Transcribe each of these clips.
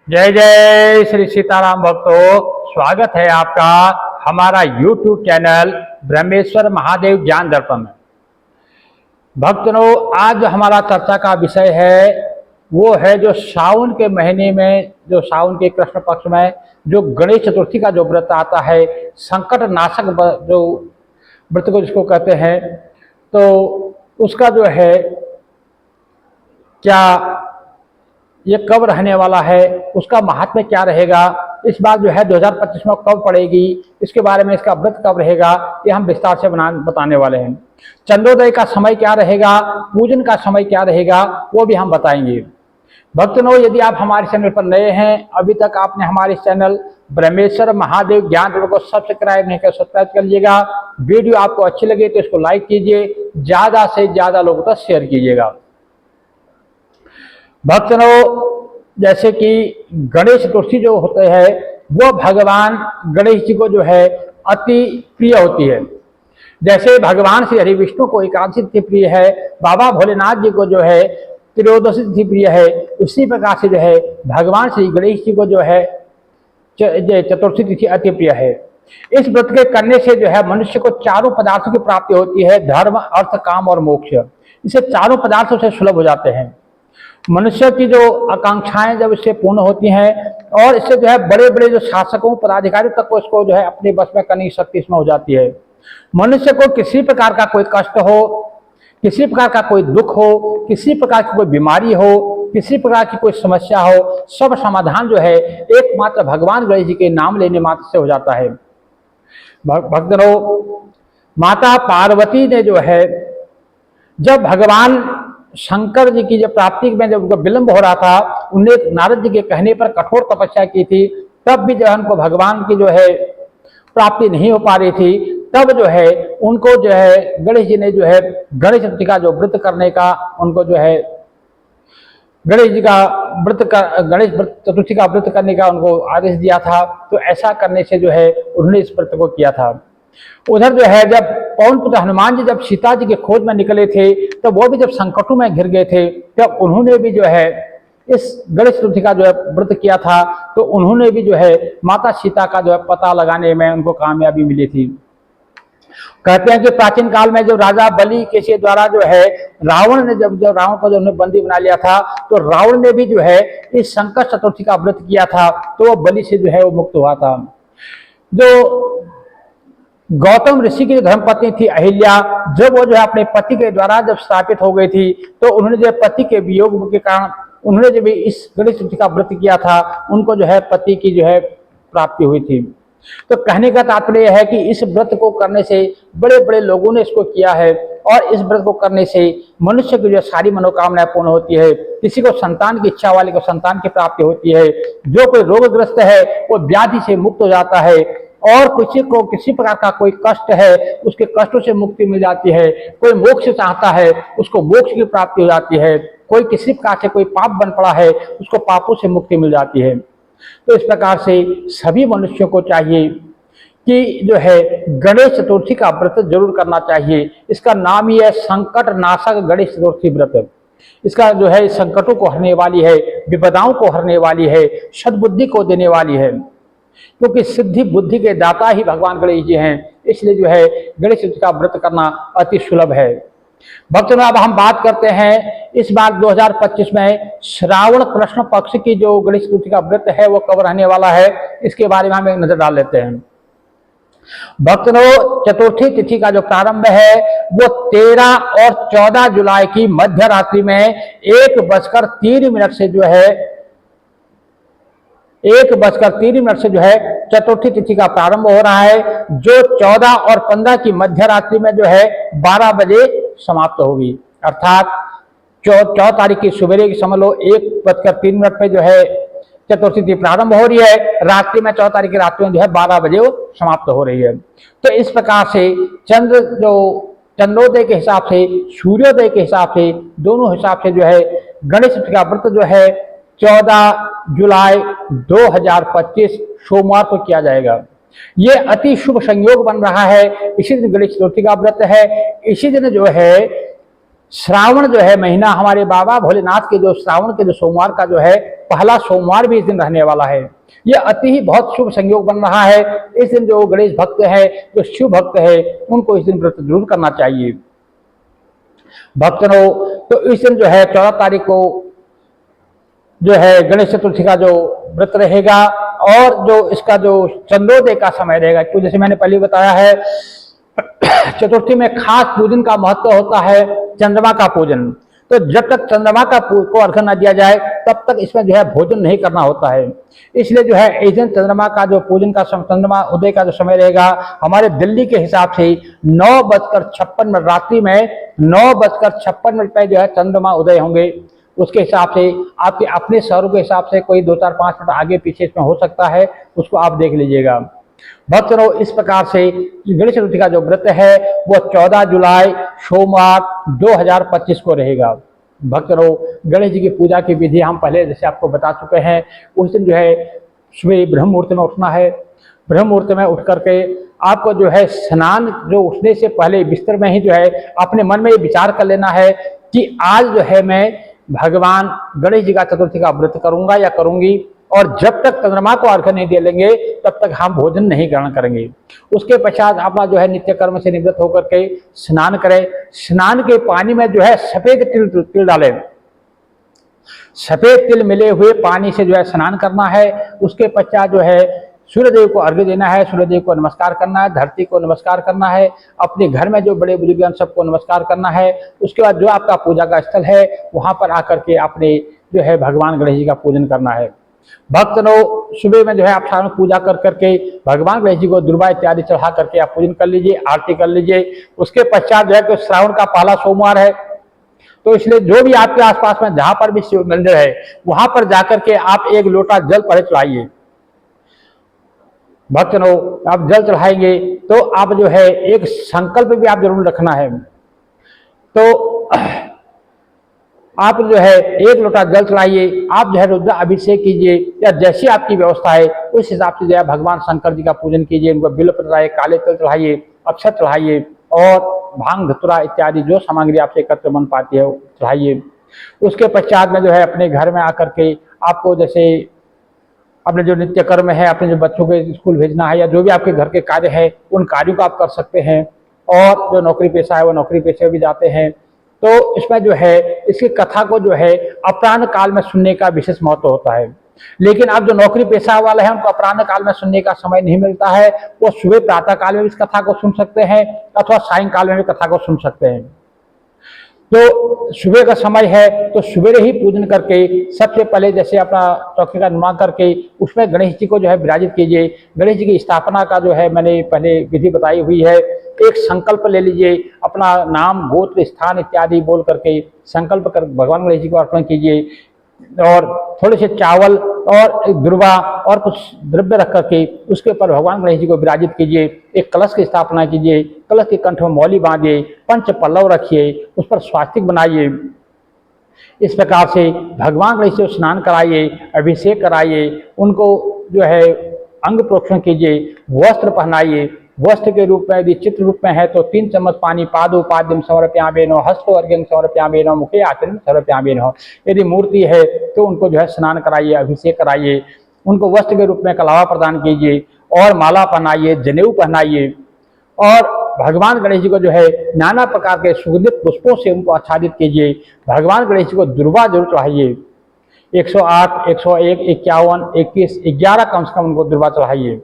जय जय श्री सीताराम भक्तों, स्वागत है आपका हमारा YouTube चैनल ब्रह्मेश्वर महादेव ज्ञान दर्पण में। भक्तों, आज हमारा चर्चा का विषय है वो है जो सावन के महीने में, जो सावन के कृष्ण पक्ष में जो गणेश चतुर्थी का जो व्रत आता है, संकट नाशक जो व्रत को जिसको कहते हैं, तो उसका जो है क्या ये कब रहने वाला है, उसका महात्म्य क्या रहेगा, इस बार जो है 2025 में कब पड़ेगी, इसके बारे में, इसका व्रत कब रहेगा, ये हम विस्तार से बताने वाले हैं। चंद्रोदय का समय क्या रहेगा, पूजन का समय क्या रहेगा, वो भी हम बताएंगे। भक्तों, यदि आप हमारे चैनल पर नए हैं, अभी तक आपने हमारे चैनल ब्रह्मेश्वर महादेव ज्ञान दर्पण को सब्सक्राइब नहीं किया, सब्सक्राइब कर लीजिएगा। वीडियो आपको अच्छी लगे तो इसको लाइक कीजिए, ज्यादा से ज्यादा लोगों तक शेयर कीजिएगा। भक्तों, जैसे कि गणेश चतुर्थी जो होते हैं वो भगवान गणेश जी को जो है अति प्रिय होती है। जैसे भगवान श्री हरि विष्णु को एकादशी तिथि प्रिय है, बाबा भोलेनाथ जी को जो है त्रयोदशी तिथि प्रिय है, उसी प्रकार से जो है भगवान श्री गणेश जी को जो है चतुर्थी तिथि अति प्रिय है। इस व्रत के करने से जो है मनुष्य को चारों पदार्थों की प्राप्ति होती है, धर्म, अर्थ, काम और मोक्ष। इसे चारों पदार्थों से सुलभ हो जाते हैं। मनुष्य की जो आकांक्षाएं जब इससे पूर्ण होती हैं और इससे जो है बड़े बड़े जो शासकों, पदाधिकारियों तक को इसको जो है अपने बस में करने की शक्ति इसमें हो जाती है। मनुष्य को किसी प्रकार का कोई कष्ट हो, किसी प्रकार का कोई दुख हो, किसी प्रकार की कोई बीमारी हो, किसी प्रकार की कोई समस्या हो, सब समाधान जो है एकमात्र भगवान गणेश जी के नाम लेने मात्र से हो जाता है। भक्तों, माता पार्वती ने जो है जब भगवान शंकर जी की जब प्राप्ति में जब उनका विलंब हो रहा था, उन्हें नारद जी के कहने पर कठोर तपस्या की थी, तब भी जो है उनको भगवान की जो है प्राप्ति नहीं हो पा रही थी। तब जो है उनको जो है गणेश जी ने जो है गणेश चतुर्थी का जो व्रत करने का, उनको जो है गणेश जी का गणेश चतुर्थी का व्रत करने का उनको आदेश दिया था। तो ऐसा करने से जो है उन्होंने इस व्रत को किया था। उधर जो है जब पवन पुत्र हनुमान जी जब सीता जी के खोज में निकले थे, तो वो भी जब संकटों में घिर गए थे, तब उन्होंने भी जो है इस गणेश चतुर्थी का जो है व्रत किया था। तो उन्होंने भी जो है माता सीता का जो है पता लगाने में उनको कामयाबी मिली थी। कहते हैं कि प्राचीन काल में जो राजा बलि के द्वारा जो है रावण ने जब रावण को जो उन्हें बंदी बना लिया था, तो रावण ने भी जो है इस संकट चतुर्थी का व्रत किया था, तो वो बलि से जो है वो मुक्त हुआ था। जो गौतम ऋषि की धर्मपत्नी थी अहिल्या, जब वो जो है अपने पति के द्वारा जब स्थापित हो गई थी, तो उन्होंने जो पति के वियोग के कारण उन्होंने जब इस गणेश चतुर्थी का व्रत किया था, उनको जो है पति की जो है प्राप्ति हुई थी। तो कहने का तात्पर्य है कि इस व्रत को करने से बड़े बड़े लोगों ने इसको किया है, और इस व्रत को करने से मनुष्य की जो सारी मनोकामनाएं पूर्ण होती है। किसी को संतान की इच्छा वाले को संतान की प्राप्ति होती है, जो कोई रोगग्रस्त है वो व्याधि से मुक्त हो जाता है, और किसी को किसी प्रकार का कोई कष्ट है उसके कष्टों से मुक्ति मिल जाती है। कोई मोक्ष चाहता है उसको मोक्ष की प्राप्ति हो जाती है। कोई किसी प्रकार से कोई पाप बन पड़ा है उसको पापों से मुक्ति मिल जाती है। तो इस प्रकार से सभी मनुष्यों को चाहिए कि जो है गणेश चतुर्थी का व्रत जरूर करना चाहिए। इसका नाम ही है संकट नाशक गणेश चतुर्थी व्रत। इसका जो है संकटों को हरने वाली है, विपदाओं को हरने वाली है, सद्बुद्धि को देने वाली है, क्योंकि सिद्धि बुद्धि के दाता ही भगवान गणेश जी हैं। इसलिए जो है गणेश चतुर्थी का व्रत करना अति सुलभ है। भक्तों, अब हम बात करते हैं इस बार 2025 में श्रावण कृष्ण पक्ष की जो गणेश चतुर्थी का व्रत है वो कब रहने वाला है, इसके बारे में हम एक नजर डाल लेते हैं। भक्तों, चतुर्थी तिथि का जो प्रारंभ है वो 13 और 14 जुलाई की मध्य रात्रि में 1:03 से जो है 1:03 से जो है चतुर्थी तिथि का प्रारंभ हो रहा है, जो 14 और 15 की मध्य रात्रि में जो है 12 बजे समाप्त होगी। अर्थात 14 तारीख की सुबह की समझ लो 1:03 पे जो है चतुर्थी तिथि प्रारंभ हो रही है, रात्रि में 14 तारीख की रात्रि में जो है 12 बजे वो समाप्त हो रही है। तो इस प्रकार से चंद्रोदय के हिसाब से, सूर्योदय के हिसाब से, दोनों हिसाब से जो है गणेश चतुर्थी का व्रत जो है 14 जुलाई 2025 सोमवार को किया जाएगा। ये अति शुभ संयोग बन रहा है। इसी दिन गणेश चतुर्थी का व्रत है। इसी दिन जो है श्रावण जो है महीना हमारे बाबा भोलेनाथ के जो श्रावण के जो सोमवार का जो है पहला सोमवार भी इस दिन रहने वाला है। यह अति ही बहुत शुभ संयोग बन रहा है। इस दिन जो गणेश भक्त है, जो शिव भक्त है, उनको इस दिन व्रत जरूर करना चाहिए। भक्तों, तो इस दिन जो है 14 तारीख को जो है गणेश चतुर्थी का जो व्रत रहेगा, और जो इसका जो चंद्रोदय का समय रहेगा, क्योंकि जैसे मैंने पहले बताया है चतुर्थी में खास पूजन का महत्व होता है चंद्रमा का पूजन। तो जब तक चंद्रमा को अर्घ्य न दिया जाए तब तक इसमें जो है भोजन नहीं करना होता है। इसलिए जो है इस दिन चंद्रमा का जो पूजन का चंद्रमा उदय का जो समय रहेगा हमारे दिल्ली के हिसाब से 9:56 रात्रि में 9:56 पे जो है चंद्रमा उदय होंगे। उसके हिसाब से आपके अपने शहरों के हिसाब से कोई 2, 4, 5 मिनट आगे पीछे इसमें हो सकता है, उसको आप देख लीजिएगा। भक्तों, इस प्रकार से गणेश चतुर्थी का जो व्रत है वो 14 जुलाई सोमवार 2025 को रहेगा। भक्तों, गणेश जी की पूजा की विधि हम पहले जैसे आपको बता चुके हैं। उस दिन जो है सुबह ब्रह्म मुहूर्त में उठना है। ब्रह्म मुहूर्त में उठ करके आपको जो है स्नान जो उठने से पहले बिस्तर में ही जो है अपने मन में ये विचार कर लेना है कि आज जो है मैं भगवान गणेश जी का चतुर्थी का व्रत करूंगा या करूंगी, और जब तक चंद्रमा को अर्घ्य नहीं दे लेंगे तब तक हम भोजन नहीं ग्रहण करेंगे। उसके पश्चात अपना जो है नित्य कर्म से निवृत्त होकर के स्नान करें। स्नान के पानी में जो है सफेद तिल डालें। सफेद तिल मिले हुए पानी से जो है स्नान करना है। उसके पश्चात जो है सूर्यदेव को अर्घ्य देना है, सूर्यदेव को नमस्कार करना है, धरती को नमस्कार करना है, अपने घर में जो बड़े बुजुर्ग सबको नमस्कार करना है। उसके बाद जो आपका पूजा का स्थल है वहां पर आकर के आपने जो है भगवान गणेश जी का पूजन करना है। भक्तों, सुबह में जो है आप सारा पूजा कर करके भगवान गणेश जी को दुर्वा इत्यादि चढ़ा करके आप पूजन कर लीजिए, आरती कर लीजिए। उसके पश्चात जो है तो श्रावण का पहला सोमवार है, तो इसलिए जो भी आपके आसपास में जहां पर भी शिव मंदिर है वहां पर जाकर के आप 1 लोटा जल पहले चढ़ाइए। भक्तों, आप जल चढ़ाएंगे तो आप जो है एक संकल्प भी आप जरूर रखना है। तो आप जो है 1 लोटा जल चढ़ाइए, आप जो है रुद्र अभिषेक कीजिए, या जैसी आपकी व्यवस्था है उस हिसाब से जो है भगवान शंकर जी का पूजन कीजिए। उनको बिल्वपत्र चढ़ाइए, काले तिल चढ़ाइए, अक्षत चढ़ाइए, और भांग धतूरा इत्यादि जो सामग्री आपसे एकत्र बन पाती है चढ़ाइए। उसके पश्चात में जो है अपने घर में आकर के आपको जैसे अपने जो नित्य कर्म है, अपने जो बच्चों के स्कूल भेजना है, या जो भी आपके घर के कार्य है उन कार्यों को आप कर सकते हैं। और जो नौकरी पेशा है वो नौकरी पेशे भी जाते हैं। तो इसमें जो है इसकी कथा को जो है अपराह्न काल में सुनने का विशेष महत्व होता है। लेकिन अब जो नौकरी पेशा वाले हैं उनको अपराह्न काल में सुनने का समय नहीं मिलता है, वो सुबह प्रातः काल में भी इस कथा को सुन सकते हैं अथवा सायंकाल में भी कथा को सुन सकते हैं। तो सुबह का समय है तो सुबह ही पूजन करके सबसे पहले जैसे अपना चौकी का निर्माण करके उसमें गणेश जी को जो है विराजित कीजिए। गणेश जी की स्थापना का जो है मैंने पहले विधि बताई हुई है। एक संकल्प ले लीजिए, अपना नाम, गोत्र, स्थान इत्यादि बोल करके संकल्प कर भगवान गणेश जी को अर्पण कीजिए, और थोड़े से चावल और दुर्वा और कुछ द्रव्य रख करके उसके ऊपर भगवान गणेश जी को विराजित कीजिए। एक कलश की स्थापना कीजिए, कलश के कंठ में मौली बांधिए, 5 पल्लव रखिए, उस पर स्वास्तिक बनाइए। इस प्रकार से भगवान गणेश जी को स्नान कराइए, अभिषेक कराइए, उनको जो है अंग प्रोक्षण कीजिए, वस्त्र पहनाइए। वस्त्र के रूप में यदि चित्र रूप में है तो 3 चम्मच पानी पादोपाद्यम समर्पयामेनो, हस्तो अर्घ्यं समर्पयामेनो, मुखे आचरण समर्पयामेनो। यदि मूर्ति है तो उनको जो है स्नान कराइए, अभिषेक कराइए, उनको वस्त्र के रूप में कलावा प्रदान कीजिए, और माला पहनाइए, जनेऊ पहनाइए, और भगवान गणेश जी को जो है नाना प्रकार के सुगंधित पुष्पों से उनको आच्छादित कीजिए। भगवान गणेश जी को दुर्वा जरूर चढ़ाइए। 108, 101, 51, 21, 11 कम से कम उनको दुर्वा चढ़ाइए।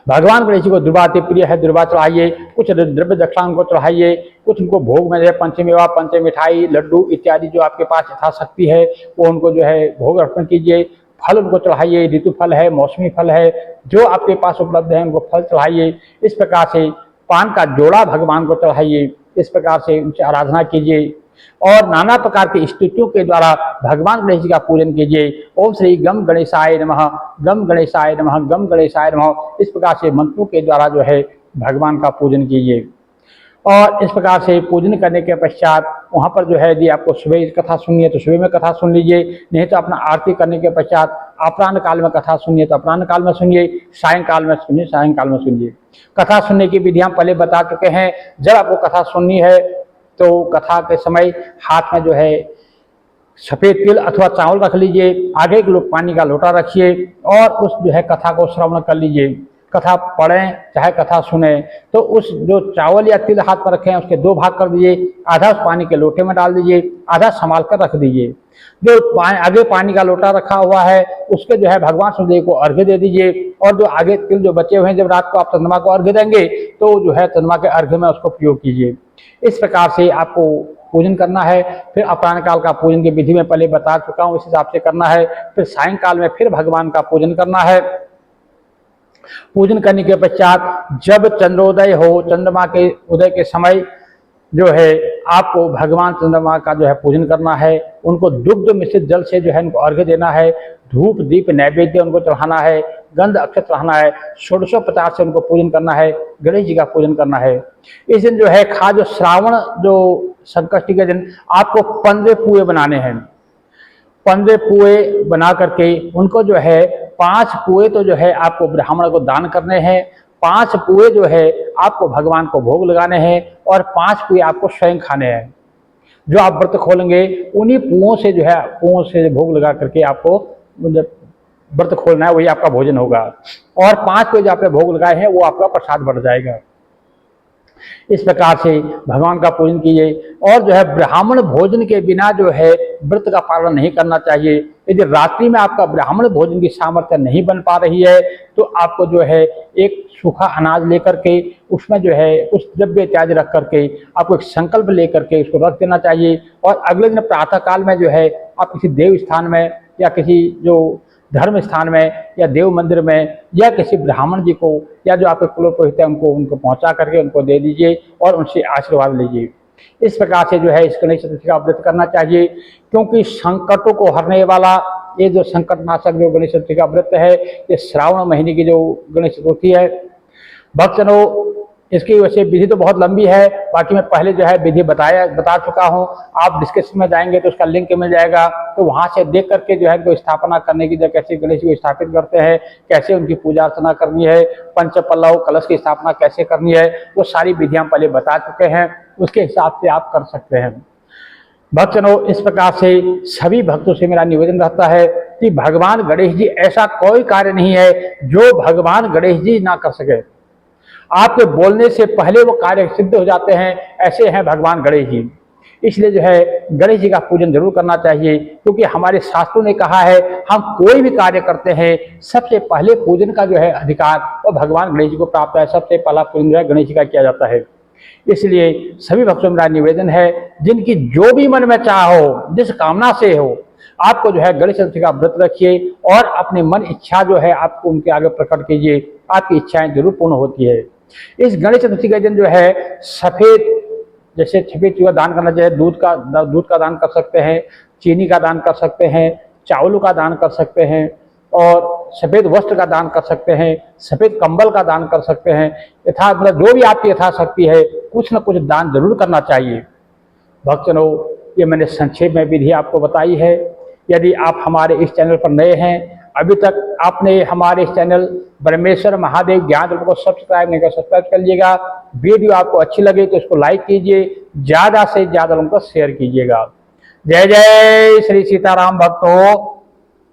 भगवान गणेश जी को दुर्वा अति प्रिय है, दुर्वा चढ़ाइए। कुछ द्रव्य दक्षिणा उनको चढ़ाइए, कुछ उनको भोग में जो है पंचमेवा, पंच मिठाई, लड्डू इत्यादि जो आपके पास यथाशक्ति है वो उनको जो है भोग अर्पण कीजिए। फल उनको चढ़ाइए, ऋतु फल है, मौसमी फल है, जो आपके पास उपलब्ध है उनको फल चढ़ाइए। इस प्रकार से पान का जोड़ा भगवान को चढ़ाइए। इस प्रकार से उनसे आराधना कीजिए, और नाना प्रकार की स्तुतियों के द्वारा भगवान गणेश जी का पूजन कीजिए। ओम श्री गम गणेशाय नमः, गम गणेशाय नमः, गम गणेशाय नमः। इस प्रकार से मंत्रों के द्वारा जो है भगवान का पूजन कीजिए। और इस प्रकार से पूजन करने के पश्चात वहाँ पर जो है यदि आपको सुबह कथा सुननी है तो सुबह में कथा सुन लीजिए, नहीं तो अपना आरती करने के पश्चात अपराह्न काल में कथा सुनिए तो अपराह्न काल में सुनिए, सायंकाल में सुनिए, सायंकाल में सुनिए। कथा सुनने की विधि हम पहले बता चुके हैं। जब आपको कथा सुननी है तो कथा के समय हाथ में जो है सफेद तिल अथवा चावल रख लीजिए, आगे एक लोग पानी का लोटा रखिए और उस जो है कथा को श्रवण कर लीजिए। कथा पढ़ें चाहे कथा सुने, तो उस जो चावल या तिल हाथ पर रखे हैं उसके 2 भाग कर दीजिए, आधा उस पानी के लोटे में डाल दीजिए, आधा संभाल कर रख दीजिए। जो आगे पानी का लोटा रखा हुआ है उसके जो है भगवान सूर्यदेव को अर्घ्य दे दीजिए, और जो आगे तिल जो बचे हुए हैं जब रात को आप चंद्रमा को अर्घ्य देंगे तो जो है चंद्रमा के अर्घ्य में उसको प्रयोग कीजिए। इस प्रकार से आपको पूजन करना है। फिर अपराह्न काल का पूजन की विधि में पहले बता चुका हूँ, इस हिसाब से करना है। फिर सायंकाल में फिर भगवान का पूजन करना है। पूजन करने के पश्चात जब चंद्रोदय हो, चंद्रमा के उदय के समय जो है आपको भगवान चंद्रमा का जो है पूजन करना है। उनको दुग्ध मिश्रित जल से जो है उनको अर्घ्य देना है, धूप दीप नैवेद्य उनको चढ़ाना है, गंध अक्षत चढ़ाना है, षोडशोपचार से उनको पूजन करना है, गणेश जी का पूजन करना है। इस दिन जो है खास जो श्रावण जो संकष्टी के दिन आपको 15 पुए बनाने हैं। 15 पुए बना करके उनको जो है 5 पुए तो जो है आपको ब्राह्मण को दान करने हैं, 5 पुए जो है आपको भगवान को भोग लगाने हैं और 5 पुए आपको स्वयं खाने हैं। जो आप व्रत खोलेंगे उन्हीं पुओं से जो है पुओं से भोग लगा करके आपको व्रत खोलना है, वही आपका भोजन होगा। और 5 पुए जो आपने भोग लगाए हैं वो आपका प्रसाद बढ़ जाएगा। इस प्रकार से भगवान का पूजन कीजिए। और जो है ब्राह्मण भोजन के बिना जो है व्रत का पालन नहीं करना चाहिए। यदि रात्रि में आपका ब्राह्मण भोजन की सामर्थ्य नहीं बन पा रही है तो आपको जो है एक सूखा अनाज लेकर के उसमें जो है कुछ द्रव्य इत्यादि रख करके आपको एक संकल्प लेकर के उसको रख देना चाहिए। और अगले दिन प्रातः काल में जो है आप किसी देव स्थान में या किसी जो धर्म स्थान में या देव मंदिर में या किसी ब्राह्मण जी को या जो आपके कुलपुरोहित है उनको पहुंचा करके उनको दे दीजिए और उनसे आशीर्वाद लीजिए। इस प्रकार से जो है इस गणेश चतुर्थी का व्रत करना चाहिए, क्योंकि संकटों को हरने वाला ये जो संकटनाशक जो गणेश चतुर्थी का व्रत है, ये श्रावण महीने की जो गणेश चतुर्थी है। भक्तजनों, इसकी वैसे विधि तो बहुत लंबी है, बाकी मैं पहले जो है विधि बता चुका हूँ। आप डिस्क्रिप्शन में जाएंगे तो उसका लिंक मिल जाएगा, तो वहाँ से देख करके जो है इनको स्थापना करने की, जब कैसे गणेश जी को स्थापित करते हैं, कैसे उनकी पूजा अर्चना करनी है, पंच पल्लव कलश की स्थापना कैसे करनी है, वो सारी विधियाँ पहले बता चुके हैं। उसके हिसाब से आप कर सकते हैं। भक्तजनों, इस प्रकार से सभी भक्तों से मेरा निवेदन रहता है कि भगवान गणेश जी, ऐसा कोई कार्य नहीं है जो भगवान गणेश जी ना कर सके। आपके बोलने से पहले वो कार्य सिद्ध हो जाते हैं, ऐसे हैं भगवान गणेश जी। इसलिए जो है गणेश जी का पूजन जरूर करना चाहिए, क्योंकि हमारे शास्त्रों ने कहा है हम कोई भी कार्य करते हैं सबसे पहले पूजन का जो है अधिकार वो भगवान गणेश जी को प्राप्त है। सबसे पहला पूजन जो है गणेश जी का किया जाता है। इसलिए सभी भक्तों मेरा निवेदन है, जिनकी जो भी मन में चाह हो, जिस कामना से हो, आपको जो है गणेश चतुर्थी का व्रत रखिए और अपनी मन इच्छा जो है आपको उनके आगे प्रकट कीजिए। आपकी इच्छाएं जरूर पूर्ण होती है। इस गणेश चतुर्थी के दिन जो है सफेद, जैसे सफेद चूड़ा दान करना चाहिए। दूध का दान कर सकते हैं, चीनी का दान कर सकते हैं, चावलों का दान कर सकते हैं और सफेद वस्त्र का दान कर सकते हैं, सफेद कंबल का दान कर सकते हैं। मतलब जो भी आपकी यथाशक्ति है कुछ न कुछ दान जरूर करना चाहिए। भक्तजनों, ये मैंने संक्षेप में विधि आपको बताई है। यदि आप हमारे इस चैनल पर नए हैं, अभी तक आपने हमारे इस चैनल ब्रह्मेश्वर महादेव ज्ञान दर्पण को सब्सक्राइब नहीं कर, सब्सक्राइब कर लीजिएगा। वीडियो आपको अच्छी लगे तो इसको लाइक कीजिए, ज़्यादा से ज़्यादा लोगों को शेयर कीजिएगा। जय जय श्री सीताराम भक्तों।